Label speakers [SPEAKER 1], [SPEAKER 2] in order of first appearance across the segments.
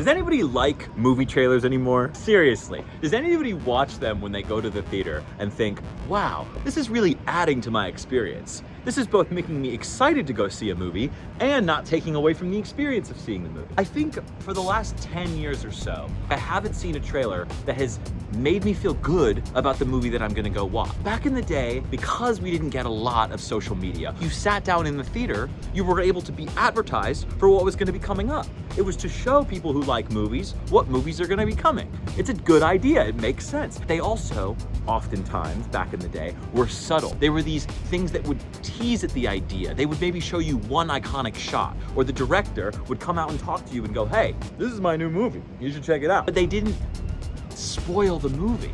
[SPEAKER 1] Does anybody like movie trailers anymore? Seriously, does anybody watch them when they go to the theater and think, wow, this is really adding to my experience? This is both making me excited to go see a movie and not taking away from the experience of seeing the movie. I think for the last 10 years or so, I haven't seen a trailer that has made me feel good about the movie that I'm gonna go watch. Back in the day, because we didn't get a lot of social media, you sat down in the theater, you were able to be advertised for what was gonna be coming up. It was to show people who like movies what movies are gonna be coming. It's a good idea, it makes sense. They also, oftentimes, back in the day, were subtle. They were these things that would tease at the idea. They would maybe show you one iconic shot, or the director would come out and talk to you and go, hey, this is my new movie, you should check it out. But they didn't spoil the movie.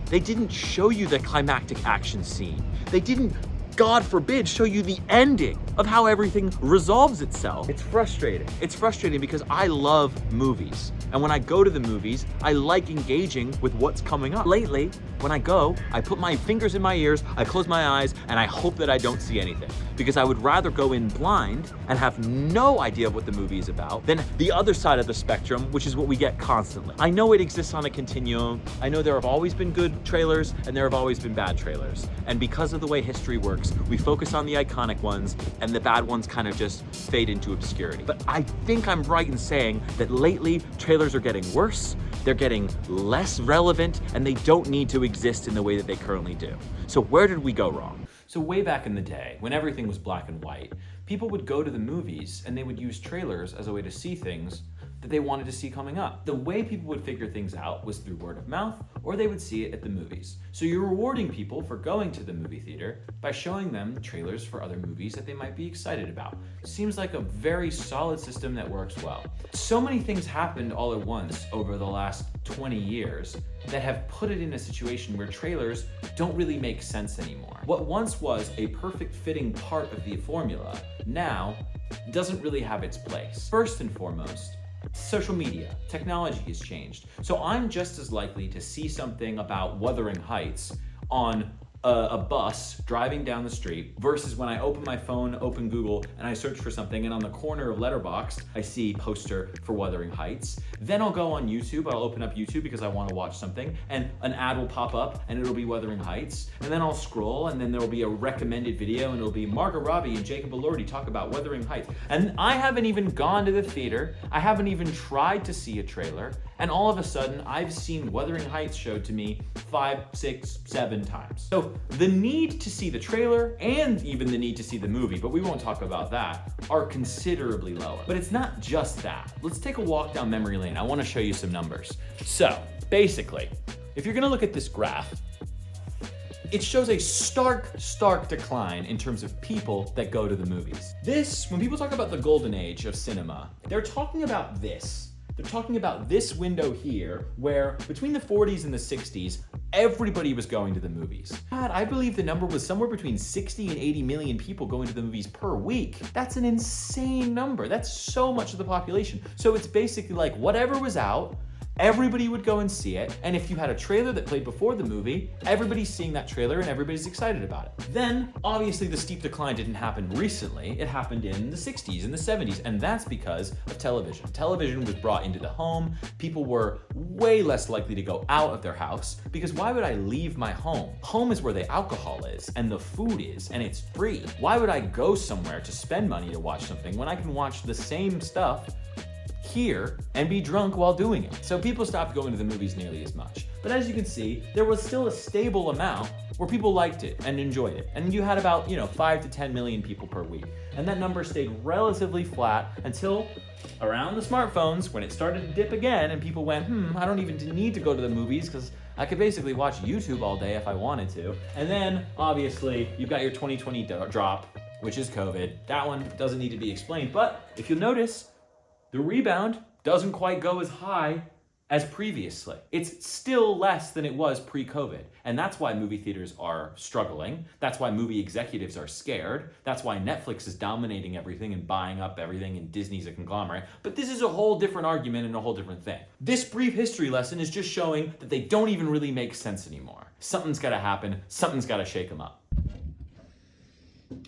[SPEAKER 1] They didn't show you the climactic action scene. They didn't, God forbid, show you the ending of how everything resolves itself. It's frustrating. It's frustrating because I love movies. And when I go to the movies, I like engaging with what's coming up. Lately, when I go, I put my fingers in my ears, I close my eyes, and I hope that I don't see anything. Because I would rather go in blind and have no idea what the movie is about than the other side of the spectrum, which is what we get constantly. I know it exists on a continuum. I know there have always been good trailers and there have always been bad trailers. And because of the way history works, we focus on the iconic ones and the bad ones kind of just fade into obscurity. But I think I'm right in saying that lately trailers are getting worse, they're getting less relevant, and they don't need to exist in the way that they currently do. So where did we go wrong? So way back in the day, when everything was black and white, people would go to the movies and they would use trailers as a way to see things that they wanted to see coming up. The way people would figure things out was through word of mouth, or they would see it at the movies. So you're rewarding people for going to the movie theater by showing them trailers for other movies that they might be excited about. Seems like a very solid system that works well. So many things happened all at once over the last 20 years that have put it in a situation where trailers don't really make sense anymore. What once was a perfect fitting part of the formula now doesn't really have its place. First and foremost, social media, technology has changed. So I'm just as likely to see something about Wuthering Heights on a bus driving down the street versus when I open my phone, open Google, and I search for something, and on the corner of Letterboxd, I see poster for Wuthering Heights. Then I'll go on YouTube, I'll open up YouTube because I want to watch something, and an ad will pop up, and it'll be Wuthering Heights. And then I'll scroll, and then there'll be a recommended video, and it'll be Margot Robbie and Jacob Elordi talk about Wuthering Heights. And I haven't even gone to the theater, I haven't even tried to see a trailer, and all of a sudden, I've seen Wuthering Heights showed to me 5, 6, 7 times. So the need to see the trailer and even the need to see the movie, but we won't talk about that, are considerably lower. But it's not just that. Let's take a walk down memory lane. I want to show you some numbers. So basically, if you're going to look at this graph, it shows a stark decline in terms of people that go to the movies. This, when people talk about the golden age of cinema, they're talking about this. They're talking about this window here, where between the 40s and the 60s, everybody was going to the movies. God, I believe the number was somewhere between 60 and 80 million people going to the movies per week. That's an insane number. That's so much of the population. So it's basically like whatever was out, everybody would go and see it, and if you had a trailer that played before the movie, everybody's seeing that trailer and everybody's excited about it. Then, obviously the steep decline didn't happen recently, it happened in the 60s and the 70s, and that's because of television. Television was brought into the home, people were way less likely to go out of their house, because why would I leave my home? Home is where the alcohol is, and the food is, and it's free. Why would I go somewhere to spend money to watch something when I can watch the same stuff here and be drunk while doing it? So people stopped going to the movies nearly as much. But as you can see, there was still a stable amount where people liked it and enjoyed it. And you had about, 5 to 10 million people per week. And that number stayed relatively flat until around the smartphones, when it started to dip again and people went, I don't even need to go to the movies because I could basically watch YouTube all day if I wanted to. And then obviously you've got your 2020 drop, which is COVID. That one doesn't need to be explained. But if you'll notice, the rebound doesn't quite go as high as previously. It's still less than it was pre-COVID. And that's why movie theaters are struggling. That's why movie executives are scared. That's why Netflix is dominating everything and buying up everything, and Disney's a conglomerate. But this is a whole different argument and a whole different thing. This brief history lesson is just showing that they don't even really make sense anymore. Something's gotta happen. Something's gotta shake them up.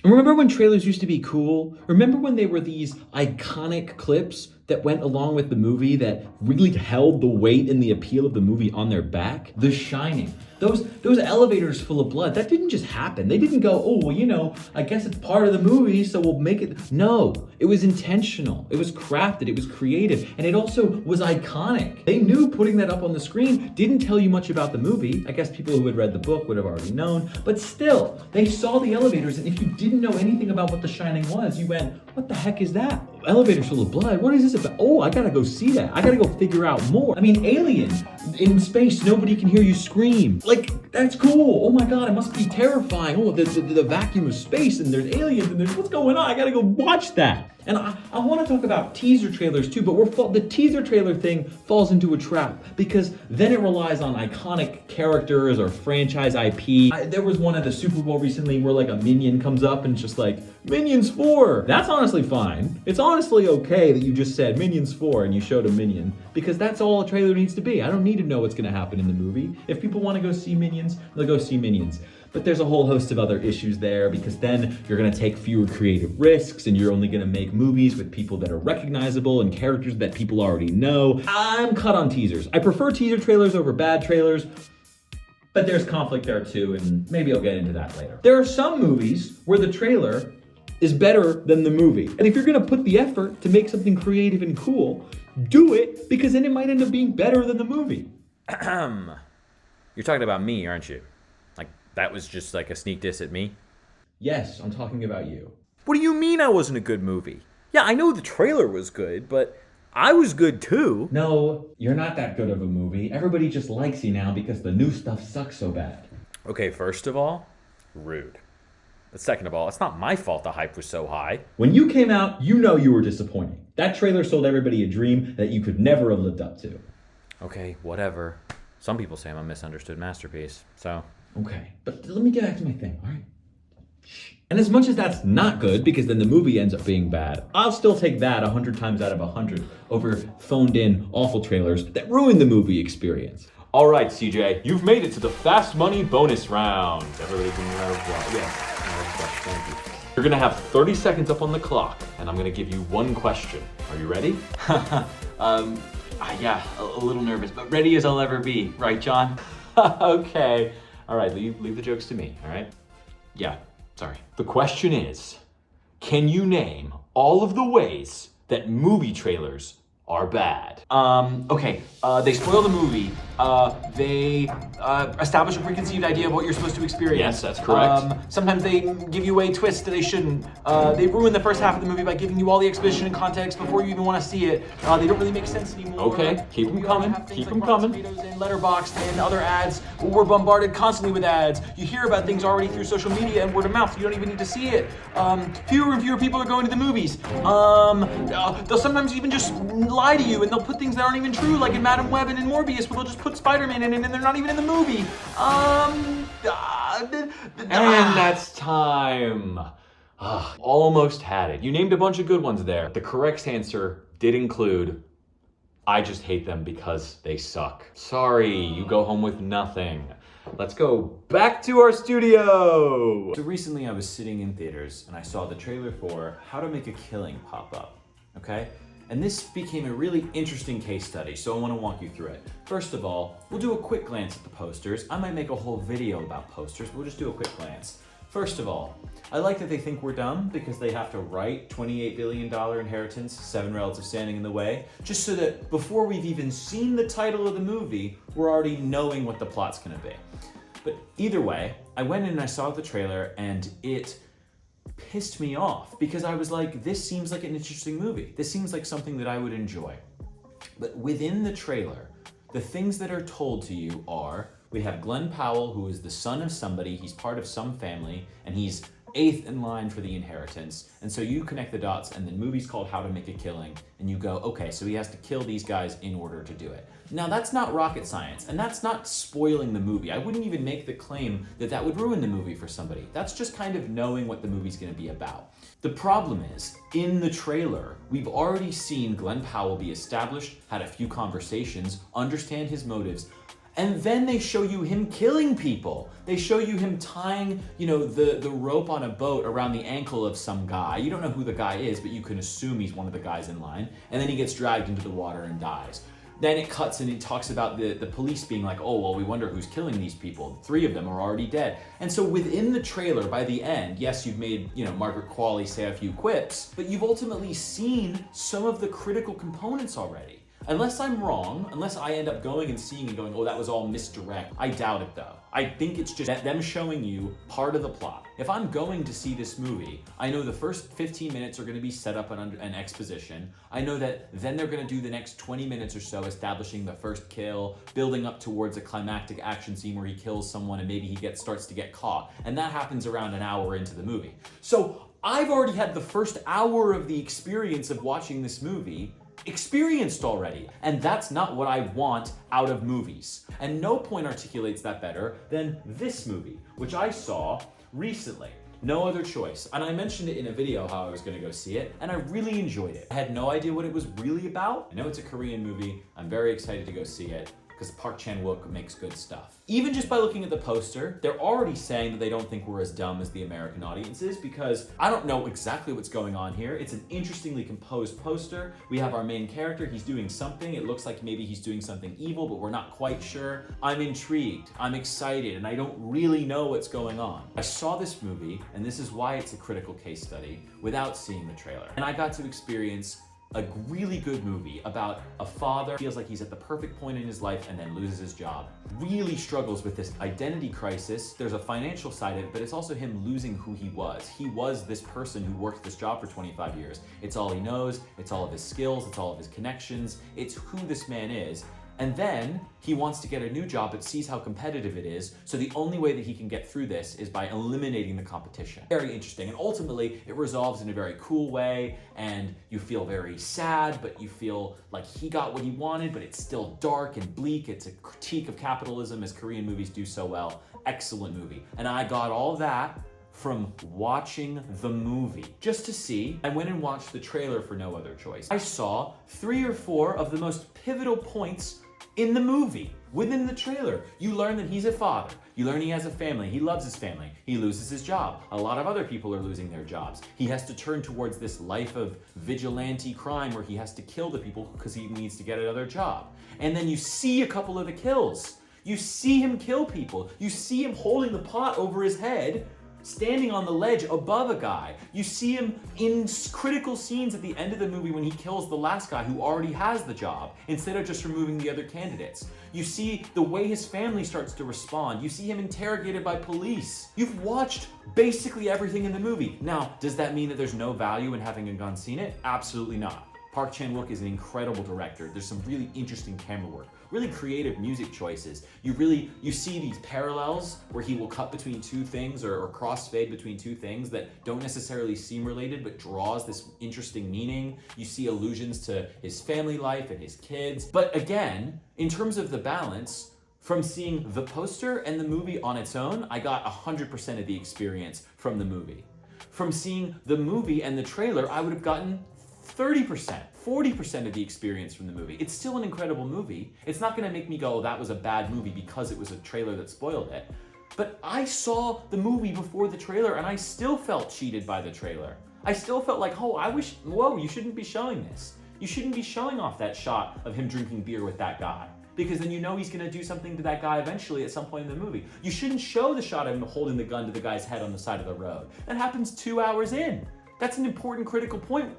[SPEAKER 1] Remember when trailers used to be cool? Remember when they were these iconic clips that went along with the movie that really held the weight and the appeal of the movie on their back? The Shining. Those elevators full of blood, that didn't just happen. They didn't go, oh, well, you know, I guess it's part of the movie, so we'll make it. No, it was intentional. It was crafted. It was creative. And it also was iconic. They knew putting that up on the screen didn't tell you much about the movie. I guess people who had read the book would have already known. But still, they saw the elevators, and if you didn't know anything about what The Shining was, you went, what the heck is that? Elevators full of blood? What is this about? Oh, I gotta go see that. I gotta go figure out more. I mean, Alien, in space, nobody can hear you scream. Like, that's cool. Oh my God, it must be terrifying. Oh, the vacuum of space, and there's aliens, and there's what's going on? I gotta go watch that. And I want to talk about teaser trailers too, but the teaser trailer thing falls into a trap because then it relies on iconic characters or franchise IP. There was one at the Super Bowl recently where like a minion comes up and it's just like, Minions 4. That's honestly fine. It's honestly okay that you just said Minions 4 and you showed a minion because that's all a trailer needs to be. I don't need to know what's going to happen in the movie. If people want to go see Minions, they'll go see Minions. But there's a whole host of other issues there because then you're gonna take fewer creative risks and you're only gonna make movies with people that are recognizable and characters that people already know. I'm cut on teasers. I prefer teaser trailers over bad trailers, but there's conflict there too, and maybe I'll get into that later. There are some movies where the trailer is better than the movie. And if you're gonna put the effort to make something creative and cool, do it because then it might end up being better than the movie.
[SPEAKER 2] You're talking about me, aren't you? That was just like a sneak diss at me?
[SPEAKER 1] Yes, I'm talking about you.
[SPEAKER 2] What do you mean I wasn't a good movie? Yeah, I know the trailer was good, but I was good too.
[SPEAKER 1] No, you're not that good of a movie. Everybody just likes you now because the new stuff sucks so bad.
[SPEAKER 2] Okay, first of all, rude. But second of all, it's not my fault the hype was so high.
[SPEAKER 1] When you came out, you know you were disappointing. That trailer sold everybody a dream that you could never have lived up to.
[SPEAKER 2] Okay, whatever. Some people say I'm a misunderstood masterpiece, so...
[SPEAKER 1] Okay, but let me get back to my thing, all right? And as much as that's not good, because then the movie ends up being bad, I'll still take that 100 times out of 100 over phoned in awful trailers that ruin the movie experience.
[SPEAKER 3] All right, CJ, you've made it to the Fast Money bonus round. Everybody can yes. Thank you. You're gonna have 30 seconds up on the clock, and I'm gonna give you one question. Are you ready?
[SPEAKER 4] Yeah, a little nervous, but ready as I'll ever be. Right, John?
[SPEAKER 3] Okay. All right, leave the jokes to me, all right?
[SPEAKER 4] Yeah, sorry.
[SPEAKER 3] The question is, can you name all of the ways that movie trailers are bad?
[SPEAKER 4] Okay, they spoil the movie. They establish a preconceived idea of what you're supposed to experience.
[SPEAKER 3] Yes, that's correct.
[SPEAKER 4] Sometimes they give you away twists that they shouldn't. They ruin the first half of the movie by giving you all the exposition and context before you even want to see it. They don't really make sense anymore.
[SPEAKER 3] Okay, keep them coming. Keep them coming.
[SPEAKER 4] And Letterboxd and other ads. We're bombarded constantly with ads. You hear about things already through social media and word of mouth. So you don't even need to see it. Fewer and fewer people are going to the movies. They'll sometimes even just lie to you and they'll put things that aren't even true, like in Madam Web and in Morbius, where they'll just put Spider-Man in it and they're not even in the movie.
[SPEAKER 3] And that's time. Almost had it. You named a bunch of good ones there. The correct answer did include, I just hate them because they suck. Sorry, you go home with nothing. Let's go back to our studio.
[SPEAKER 5] So recently I was sitting in theaters and I saw the trailer for How to Make a Killing pop up, okay? And this became a really interesting case study, so I want to walk you through it. First of all, we'll do a quick glance at the posters. I might make a whole video about posters, but we'll just do a quick glance. First of all, I like that they think we're dumb because they have to write $28 billion inheritance, 7 relatives standing in the way, just so that before we've even seen the title of the movie, we're already knowing what the plot's gonna be. But either way, I went in and I saw the trailer and it pissed me off because I was like, this seems like an interesting movie. This seems like something that I would enjoy. But within the trailer, the things that are told to you are, we have Glenn Powell, who is the son of somebody, he's part of some family, and he's 8th in line for the inheritance. And so you connect the dots, and the movie's called How to Make a Killing, and you go, okay, so he has to kill these guys in order to do it. Now that's not rocket science, and that's not spoiling the movie. I wouldn't even make the claim that that would ruin the movie for somebody. That's just kind of knowing what the movie's gonna be about. The problem is, in the trailer, we've already seen Glenn Powell be established, had a few conversations, understand his motives, And then they show you him killing people. They show you him tying, the rope on a boat around the ankle of some guy. You don't know who the guy is, but you can assume he's one of the guys in line. And then he gets dragged into the water and dies. Then it cuts and it talks about the police being like, oh, well, we wonder who's killing these people. 3 of them are already dead. And so within the trailer, by the end, yes, you've made, Margaret Qualley say a few quips, but you've ultimately seen some of the critical components already. Unless I'm wrong, unless I end up going and seeing and going, oh, that was all misdirect. I doubt it though. I think it's just them showing you part of the plot. If I'm going to see this movie, I know the first 15 minutes are gonna be set up an exposition. I know that then they're gonna do the next 20 minutes or so establishing the first kill, building up towards a climactic action scene where he kills someone and maybe he starts to get caught. And that happens around an hour into the movie. So I've already had the first hour of the experience of watching this movie experienced already. And that's not what I want out of movies. And No Point articulates that better than this movie, which I saw recently. No Other Choice. And I mentioned it in a video how I was gonna go see it, and I really enjoyed it. I had no idea what it was really about. I know it's a Korean movie. I'm very excited to go see it, because Park Chan-wook makes good stuff. Even just by looking at the poster, they're already saying that they don't think we're as dumb as the American audiences, because I don't know exactly what's going on here. It's an interestingly composed poster. We have our main character, he's doing something. It looks like maybe he's doing something evil, but we're not quite sure. I'm intrigued, I'm excited, and I don't really know what's going on. I saw this movie, and this is why it's a critical case study, without seeing the trailer. And I got to experience a really good movie about a father feels like he's at the perfect point in his life and then loses his job. Really struggles with this identity crisis. There's a financial side of it, but it's also him losing who he was. He was this person who worked this job for 25 years. It's all he knows, it's all of his skills, it's all of his connections, it's who this man is. And then he wants to get a new job but sees how competitive it is. So the only way that he can get through this is by eliminating the competition. Very interesting. And ultimately it resolves in a very cool way, and you feel very sad, but you feel like he got what he wanted, but it's still dark and bleak. It's a critique of capitalism, as Korean movies do so well. Excellent movie. And I got all that from watching the movie. Just to see, I went and watched the trailer for No Other Choice. I saw 3 or 4 of the most pivotal points in the movie, within the trailer. You learn that he's a father. You learn he has a family. He loves his family. He loses his job. A lot of other people are losing their jobs. He has to turn towards this life of vigilante crime where he has to kill the people because he needs to get another job. And then you see a couple of the kills. You see him kill people. You see him holding the pot over his head, standing on the ledge above a guy. You see him in critical scenes at the end of the movie when he kills the last guy who already has the job, instead of just removing the other candidates. You see the way his family starts to respond. You see him interrogated by police. You've watched basically everything in the movie. Now, does that mean that there's no value in having gone seen it? Absolutely not. Park Chan-wook is an incredible director. There's some really interesting camera work, really creative music choices. You see these parallels where he will cut between 2 things or crossfade between 2 things that don't necessarily seem related, but draws this interesting meaning. You see allusions to his family life and his kids. But again, in terms of the balance, from seeing the poster and the movie on its own, I got 100% of the experience from the movie. From seeing the movie and the trailer, I would have gotten 30%, 40% of the experience from the movie. It's still an incredible movie. It's not gonna make me go, oh, that was a bad movie because it was a trailer that spoiled it. But I saw the movie before the trailer and I still felt cheated by the trailer. I still felt like, oh, whoa, you shouldn't be showing this. You shouldn't be showing off that shot of him drinking beer with that guy, because then you know he's gonna do something to that guy eventually at some point in the movie. You shouldn't show the shot of him holding the gun to the guy's head on the side of the road. That happens 2 hours in. That's an important critical point,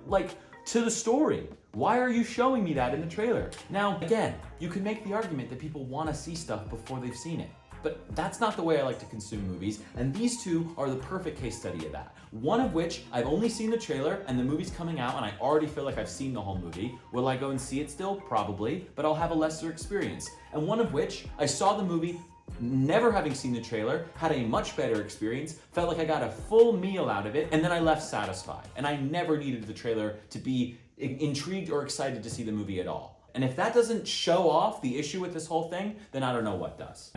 [SPEAKER 5] to the story. Why are you showing me that in the trailer? Now, again, you can make the argument that people want to see stuff before they've seen it. But that's not the way I like to consume movies, and these 2 are the perfect case study of that. One of which, I've only seen the trailer, and the movie's coming out, and I already feel like I've seen the whole movie. Will I go and see it still? Probably, but I'll have a lesser experience. And one of which, I saw the movie, never having seen the trailer, had a much better experience, felt like I got a full meal out of it, and then I left satisfied. And I never needed the trailer to be intrigued or excited to see the movie at all. And if that doesn't show off the issue with this whole thing, then I don't know what does.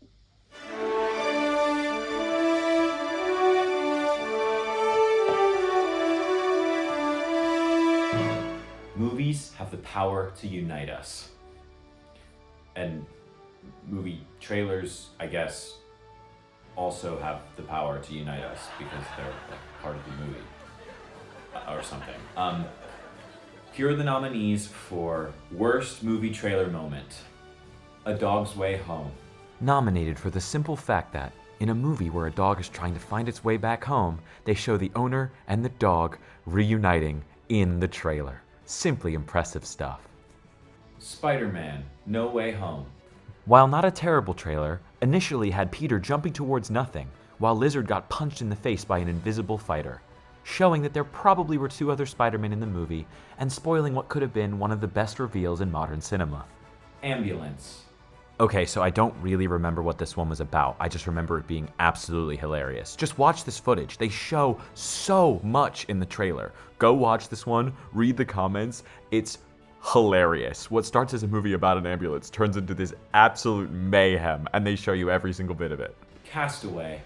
[SPEAKER 5] Movies have the power to unite us. And movie trailers, I guess, also have the power to unite us because they're like part of the movie or something. Here are the nominees for Worst Movie Trailer Moment. A Dog's Way Home.
[SPEAKER 6] Nominated for the simple fact that, in a movie where a dog is trying to find its way back home, they show the owner and the dog reuniting in the trailer. Simply impressive stuff.
[SPEAKER 5] Spider-Man, No Way Home.
[SPEAKER 6] While not a terrible trailer, initially had Peter jumping towards nothing, while Lizard got punched in the face by an invisible fighter, showing that there probably were 2 other Spider-Men in the movie, and spoiling what could have been one of the best reveals in modern cinema.
[SPEAKER 5] Ambulance.
[SPEAKER 6] Okay, so I don't really remember what this one was about. I just remember it being absolutely hilarious. Just watch this footage. They show so much in the trailer. Go watch this one, read the comments. It's hilarious. What starts as a movie about an ambulance turns into this absolute mayhem, and they show you every single bit of it.
[SPEAKER 5] Castaway.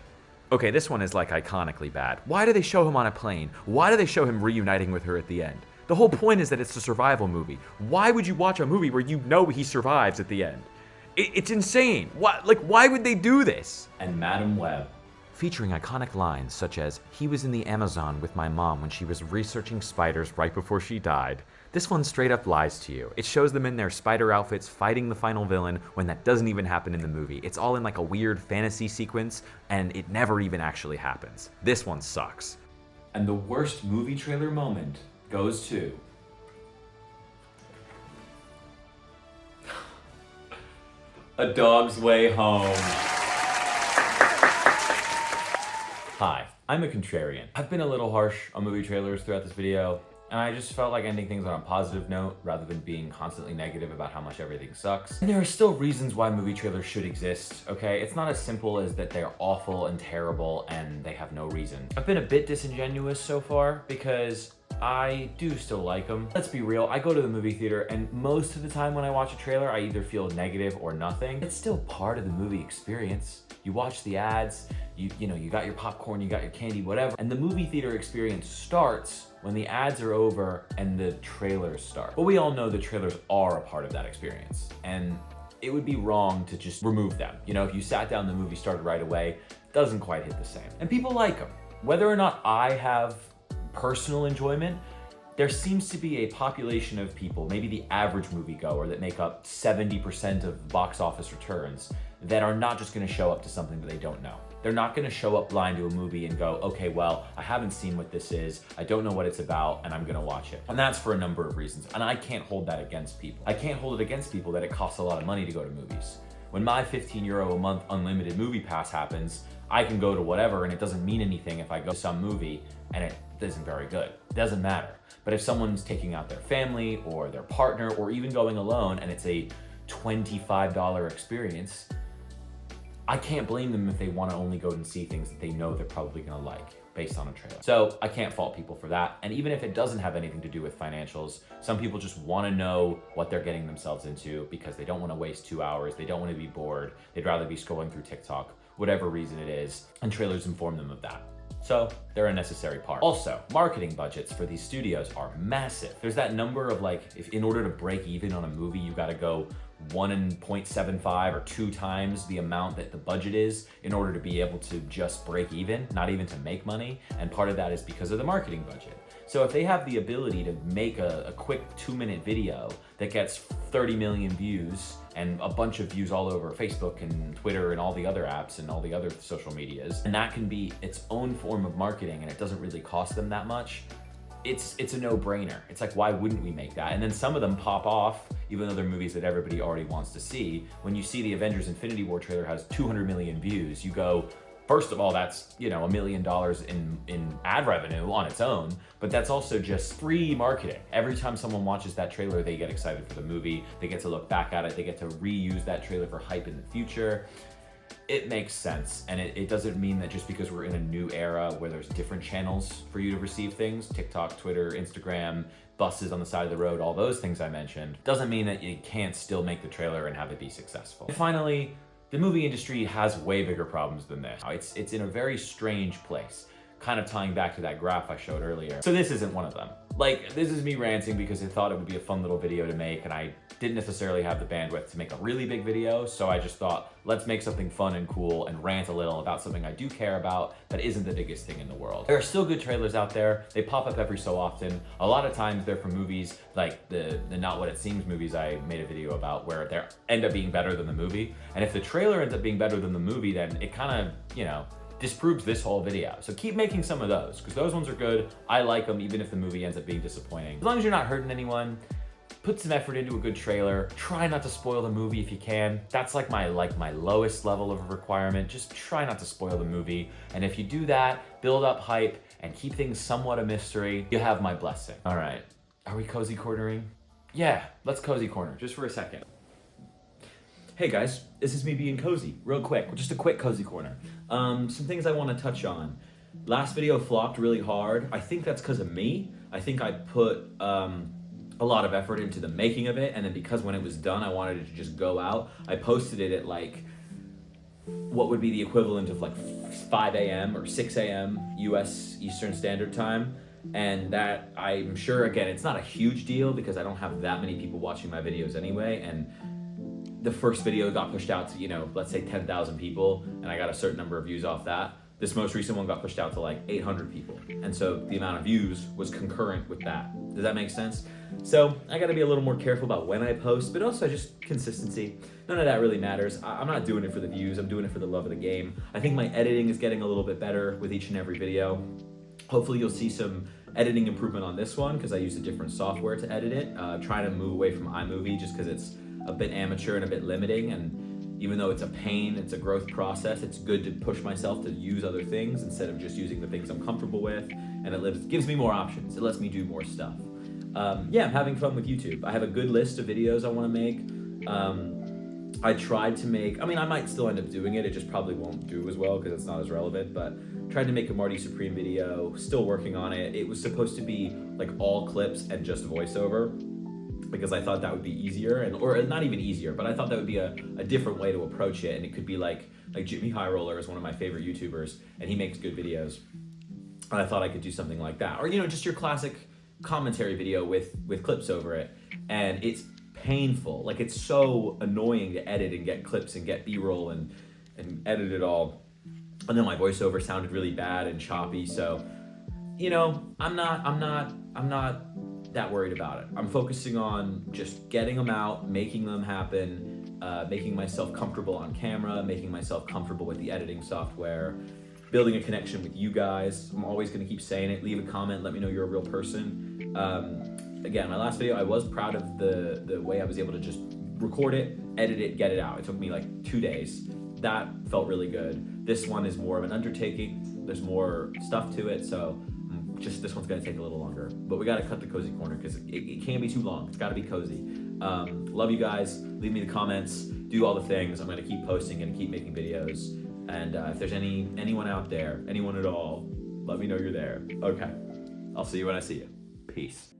[SPEAKER 6] Okay, this one is like iconically bad. Why do they show him on a plane? Why do they show him reuniting with her at the end? The whole point is that it's a survival movie. Why would you watch a movie where you know he survives at the end? It's insane. Why would they do this?
[SPEAKER 5] And Madam Web.
[SPEAKER 6] Featuring iconic lines such as, "He was in the Amazon with my mom when she was researching spiders right before she died." This one straight up lies to you. It shows them in their spider outfits fighting the final villain when that doesn't even happen in the movie. It's all in like a weird fantasy sequence, and it never even actually happens. This one sucks.
[SPEAKER 5] And the worst movie trailer moment goes to... A Dog's Way Home. Hi, I'm a contrarian. I've been a little harsh on movie trailers throughout this video, and I just felt like ending things on a positive note rather than being constantly negative about how much everything sucks. And there are still reasons why movie trailers should exist, okay? It's not as simple as that they're awful and terrible and they have no reason. I've been a bit disingenuous so far because I do still like them. Let's be real, I go to the movie theater and most of the time when I watch a trailer, I either feel negative or nothing. It's still part of the movie experience. You watch the ads, you got your popcorn, you got your candy, whatever. And the movie theater experience starts when the ads are over and the trailers start. But we all know the trailers are a part of that experience. And it would be wrong to just remove them. You know, if you sat down, the movie started right away, it doesn't quite hit the same. And people like them. Whether or not I have personal enjoyment, there seems to be a population of people, maybe the average moviegoer, that make up 70% of box office returns, that are not just gonna show up to something that they don't know. They're not gonna show up blind to a movie and go, okay, well, I haven't seen what this is, I don't know what it's about, and I'm gonna watch it. And that's for a number of reasons, and I can't hold that against people. I can't hold it against people that it costs a lot of money to go to movies. When my 15 euro a month unlimited movie pass happens, I can go to whatever, and it doesn't mean anything if I go to some movie and it isn't very good. It doesn't matter. But if someone's taking out their family or their partner or even going alone and it's a $25 experience, I can't blame them if they want to only go and see things that they know they're probably going to like based on a trailer. So I can't fault people for that. And even if it doesn't have anything to do with financials, some people just want to know what they're getting themselves into because they don't want to waste 2 hours. They don't want to be bored. They'd rather be scrolling through TikTok, whatever reason it is. And trailers inform them of that. So they're a necessary part. Also, marketing budgets for these studios are massive. There's that number of like, if in order to break even on a movie, you gotta go 1.75 or 2 times the amount that the budget is in order to be able to just break even, not even to make money. And part of that is because of the marketing budget. So if they have the ability to make a quick 2-minute video that gets 30 million views and a bunch of views all over Facebook and Twitter and all the other apps and all the other social medias, and that can be its own form of marketing and it doesn't really cost them that much, it's a no-brainer. It's like, why wouldn't we make that? And then some of them pop off, even though they're movies that everybody already wants to see. When you see the Avengers Infinity War trailer has 200 million views, you go, first of all, that's, $1 million in ad revenue on its own, but that's also just free marketing. Every time someone watches that trailer, they get excited for the movie, they get to look back at it, they get to reuse that trailer for hype in the future. It makes sense, and it doesn't mean that just because we're in a new era where there's different channels for you to receive things, TikTok, Twitter, Instagram, buses on the side of the road, all those things I mentioned, doesn't mean that you can't still make the trailer and have it be successful. And finally, the movie industry has way bigger problems than this. It's in a very strange place, kind of tying back to that graph I showed earlier. So this isn't one of them. Like, this is me ranting because I thought it would be a fun little video to make, and I didn't necessarily have the bandwidth to make a really big video, so I just thought, let's make something fun and cool and rant a little about something I do care about that isn't the biggest thing in the world. There are still good trailers out there. They pop up every so often. A lot of times they're from movies, like the Not What It Seems movies I made a video about, where they end up being better than the movie. And if the trailer ends up being better than the movie, then it kind of, you know, disproves this whole video. So keep making some of those, because those ones are good. I like them, even if the movie ends up being disappointing. As long as you're not hurting anyone, put some effort into a good trailer. Try not to spoil the movie if you can. That's like my lowest level of requirement. Just try not to spoil the movie. And if you do that, build up hype and keep things somewhat a mystery, you have my blessing. All right, are we cozy cornering? Yeah, let's cozy corner just for a second. Hey guys, this is me being cozy, real quick, just a quick cozy corner. Some things I want to touch on. Last video flopped really hard. I think that's because of me. I think I put a lot of effort into the making of it, and then because when it was done, I wanted it to just go out. I posted it at like what would be the equivalent of like 5 a.m. or 6 a.m. US Eastern Standard Time. And that, I'm sure, again, it's not a huge deal because I don't have that many people watching my videos anyway, and the first video got pushed out to, you know, let's say 10,000 people, and I got a certain number of views off that. This most recent one got pushed out to like 800 people. And so the amount of views was concurrent with that. Does that make sense? So I gotta be a little more careful about when I post, but also just consistency. None of that really matters. I'm not doing it for the views, I'm doing it for the love of the game. I think my editing is getting a little bit better with each and every video. Hopefully you'll see some editing improvement on this one because I use a different software to edit it. Trying to move away from iMovie just because it's a bit amateur and a bit limiting, and even though it's a pain, it's a growth process, it's good to push myself to use other things instead of just using the things I'm comfortable with, and it gives me more options. It lets me do more stuff. Yeah, I'm having fun with YouTube. I have a good list of videos I want to make. I tried to make, I mean, I might still end up doing it, it just probably won't do as well because it's not as relevant, but tried to make a Marty Supreme video, still working on it. It was supposed to be like all clips and just voiceover, because I thought that would be easier, or not even easier, but I thought that would be a different way to approach it, and it could be like Jimmy High Roller is one of my favorite YouTubers, and he makes good videos, and I thought I could do something like that, or, you know, just your classic commentary video with clips over it, and it's painful, like it's so annoying to edit and get clips and get B-roll and edit it all, and then my voiceover sounded really bad and choppy, so, you know, I'm not that worried about it. I'm focusing on just getting them out, making them happen, making myself comfortable on camera, making myself comfortable with the editing software, building a connection with you guys. I'm always gonna keep saying it. Leave a comment, let me know you're a real person. Again, my last video, I was proud of the way I was able to just record it, edit it, get it out. It took me like 2 days. That felt really good. This one is more of an undertaking. There's more stuff to it, so just this one's gonna take a little longer, but we gotta cut the cozy corner because it can't be too long. It's gotta be cozy. Love you guys. Leave me the comments. Do all the things. I'm gonna keep posting and keep making videos. And if there's anyone out there, anyone at all, let me know you're there. Okay. I'll see you when I see you. Peace.